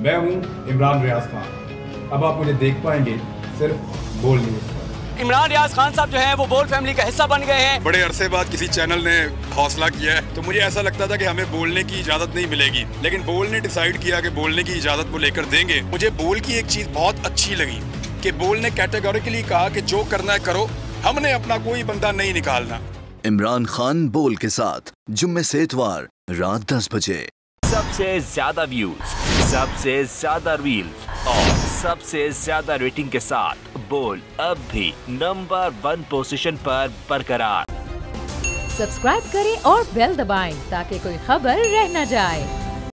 मैं हूं इमरान रियाज खान। अब आप मुझे देख पाएंगे सिर्फ बोल न्यूज़ पर। इमरान रियाज खान साहब जो हैं वो बोल फैमिली का हिस्सा बन गए हैं। बड़े अरसे बाद किसी चैनल ने हौसला किया है, तो मुझे ऐसा लगता था कि हमें बोलने की इजाजत नहीं मिलेगी, लेकिन बोल ने डिसाइड किया कि बोलने की इजाजत वो लेकर देंगे। मुझे बोल की एक चीज बहुत अच्छी लगी कि बोल ने कैटेगोरिकली कहा कि जो करना है करो, हमने अपना कोई बंदा नहीं निकालना। इमरान खान बोल के साथ जुम्मे से इतवार रात 10 बजे। सबसे ज्यादा व्यूज, सबसे ज्यादा रील्स और सबसे ज्यादा रेटिंग के साथ बोल अब भी नंबर 1 पोजीशन पर बरकरार। सब्सक्राइब करें और बेल दबाएं ताकि कोई खबर रह न जाए।